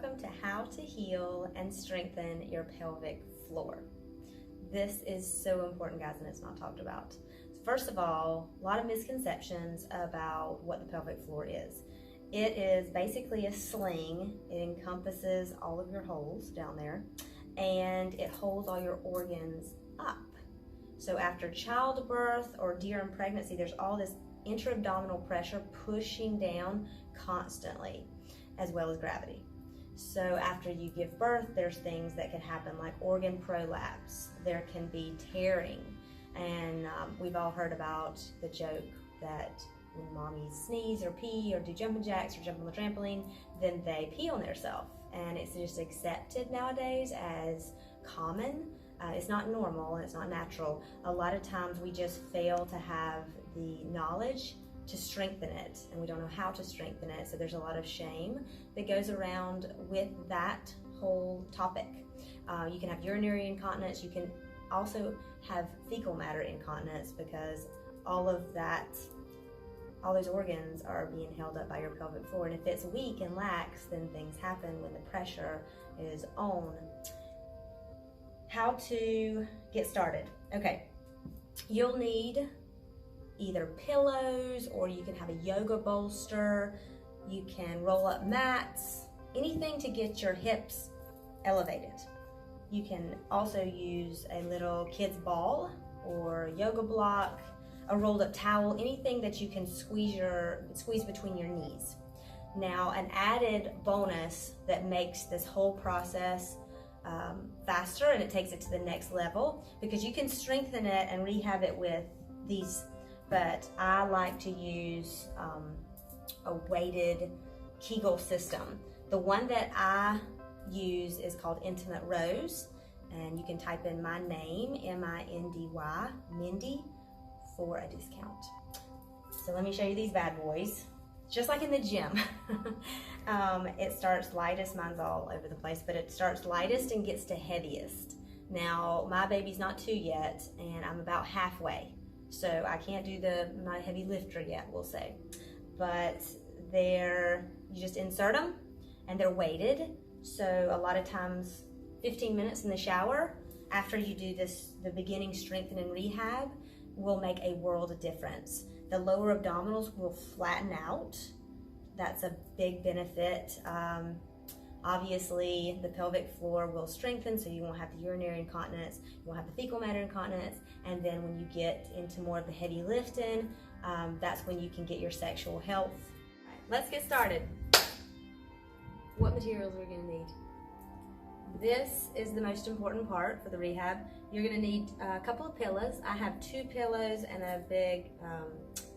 welcome to how to heal and strengthen your pelvic floor. This is so important, guys, and it's not talked about. First of all, a lot of misconceptions about what the pelvic floor is. It is basically a sling. It encompasses all of your holes down there, and it holds all your organs up. So after childbirth or during pregnancy, there's all this intra-abdominal pressure pushing down constantly, as well as gravity. So after you give birth, there's things that can happen like organ prolapse. There can be tearing, and we've all heard about the joke that when mommies sneeze or pee or do jumping jacks or jump on the trampoline, then they pee on themselves. And it's just accepted nowadays as common. It's not normal, it's not natural. A lot of times we just fail to have the knowledge to strengthen it, and we don't know how to strengthen it, so there's a lot of shame that goes around with that whole topic. You can have urinary incontinence. You can also have fecal matter incontinence because all those organs are being held up by your pelvic floor, and if it's weak and lax, then things happen when the pressure is on. How to get started? Okay, you'll need either pillows, or you can have a yoga bolster. You can roll up mats, anything to get your hips elevated. You can also use a little kid's ball or yoga block, a rolled up towel, anything that you can squeeze between your knees. Now, an added bonus that makes this whole process faster, and it takes it to the next level, because you can strengthen it and rehab it with these, but I like to use a weighted Kegel system. The one that I use is called Intimate Rose, and you can type in my name, M-I-N-D-Y, Mindy, for a discount. So let me show you these bad boys. Just like in the gym. It starts lightest, mine's all over the place, but it starts lightest and gets to heaviest. Now, my baby's not 2 yet, and I'm about halfway. So I can't do my heavy lifter yet, we'll say. But you just insert them, and they're weighted. So a lot of times, 15 minutes in the shower after you do the beginning strengthen and rehab will make a world of difference. The lower abdominals will flatten out. That's a big benefit. Obviously, the pelvic floor will strengthen, so you won't have the urinary incontinence, you won't have the fecal matter incontinence, and then when you get into more of the heavy lifting, that's when you can get your sexual health. All right, let's get started. What materials are we gonna need? This is the most important part for the rehab. You're gonna need a couple of pillows. I have 2 pillows and a big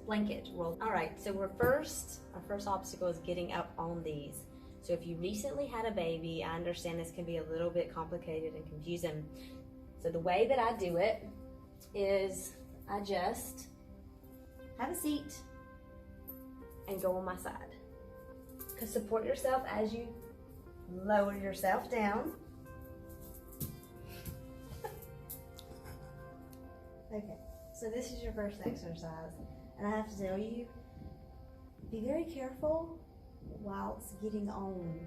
blanket roll. All right, so our first obstacle is getting up on these. So if you recently had a baby, I understand this can be a little bit complicated and confusing. So the way that I do it is I just have a seat and go on my side. Support yourself as you lower yourself down. Okay, so this is your first exercise, and I have to tell you, be very careful whilst getting on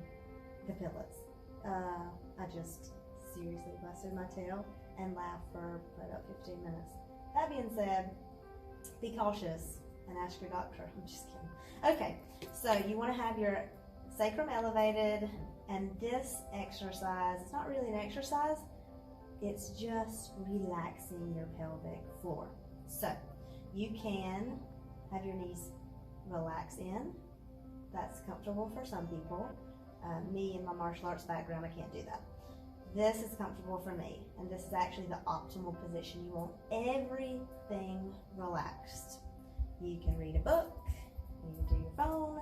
the pillows. I just seriously busted my tail and laughed for about 15 minutes. That being said, be cautious and ask your doctor. I'm just kidding. Okay, so you want to have your sacrum elevated, and this exercise, it's not really an exercise, it's just relaxing your pelvic floor. So you can have your knees relax in. That's comfortable for some people. Me and my martial arts background, I can't do that. This is comfortable for me, and this is actually the optimal position. You want everything relaxed. You can read a book, you can do your phone.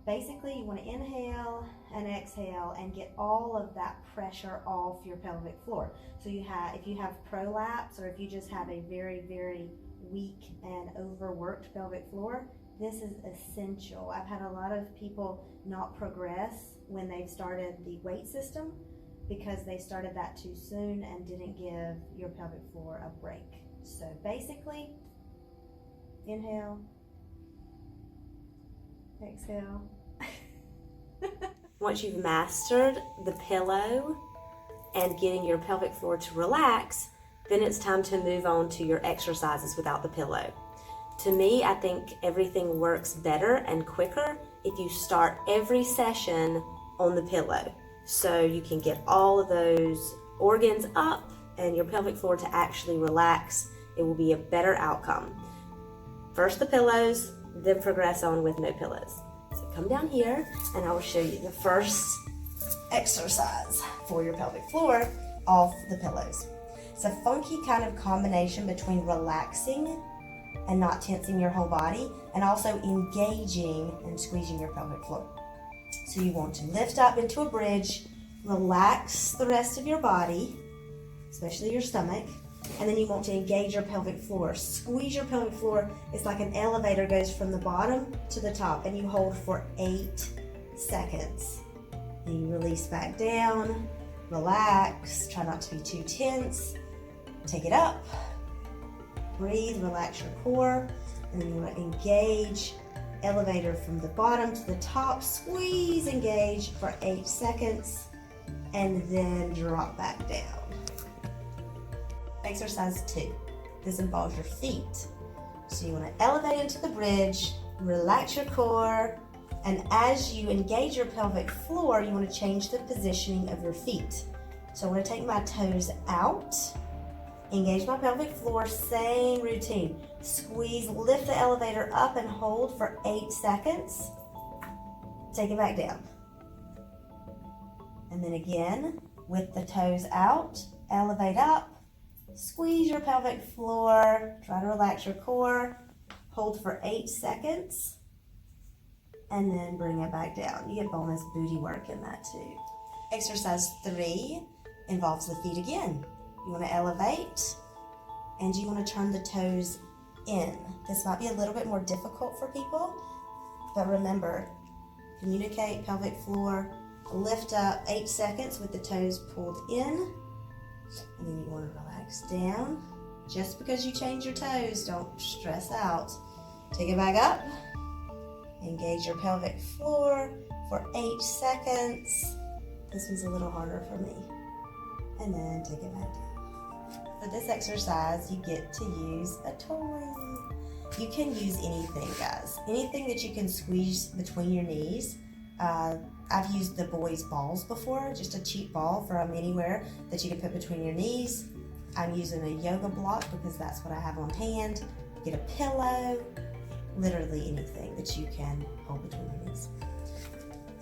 Basically, you want to inhale and exhale and get all of that pressure off your pelvic floor. So if you have prolapse, or if you just have a very, very weak and overworked pelvic floor, this is essential. I've had a lot of people not progress when they've started the weight system because they started that too soon and didn't give your pelvic floor a break. So basically, inhale, exhale. once you've mastered the pillow and getting your pelvic floor to relax, then it's time to move on to your exercises without the pillow. To me, I think everything works better and quicker if you start every session on the pillow, so you can get all of those organs up and your pelvic floor to actually relax. It will be a better outcome. First the pillows, then progress on with no pillows. So come down here and I will show you the first exercise for your pelvic floor off the pillows. It's a funky kind of combination between relaxing and not tensing your whole body, and also engaging and squeezing your pelvic floor. So you want to lift up into a bridge, relax the rest of your body, especially your stomach, and then you want to engage your pelvic floor. Squeeze your pelvic floor. It's like an elevator goes from the bottom to the top, and you hold for 8 seconds. Then you release back down, relax, try not to be too tense. Take it up, breathe, relax your core, and then you want to engage, elevator from the bottom to the top, squeeze, engage for 8 seconds, and then drop back down. Exercise 2. This involves your feet. So you want to elevate into the bridge, relax your core, and as you engage your pelvic floor, you want to change the positioning of your feet. So I'm going to take my toes out, engage my pelvic floor, same routine. Squeeze, lift the elevator up and hold for 8 seconds. Take it back down. And then again, with the toes out, elevate up, squeeze your pelvic floor, try to relax your core, hold for 8 seconds, and then bring it back down. You get bonus booty work in that too. Exercise 3 involves the feet again. You want to elevate and you want to turn the toes in. This might be a little bit more difficult for people, but remember, communicate, pelvic floor, lift up 8 seconds with the toes pulled in, and then you want to relax down. Just because you change your toes, don't stress out. Take it back up, engage your pelvic floor for 8 seconds. This one's a little harder for me. And then take it back down. For this exercise, you get to use a toy. You can use anything, guys. Anything that you can squeeze between your knees. I've used the boys' balls before, just a cheap ball from anywhere that you can put between your knees. I'm using a yoga block because that's what I have on hand. Get a pillow, literally anything that you can hold between your knees.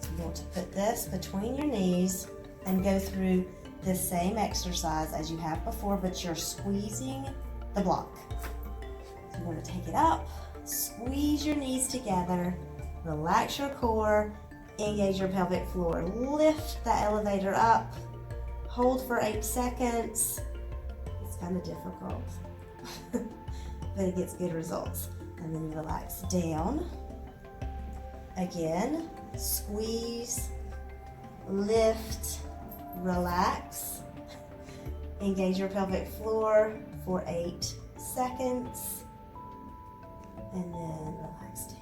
So you want to put this between your knees and go through the same exercise as you have before, but you're squeezing the block. So you want to take it up, squeeze your knees together, relax your core, engage your pelvic floor, lift the elevator up, hold for 8 seconds. It's kind of difficult, but it gets good results. And then you relax down. Again, squeeze, lift, relax, engage your pelvic floor for 8 seconds, and then relax down.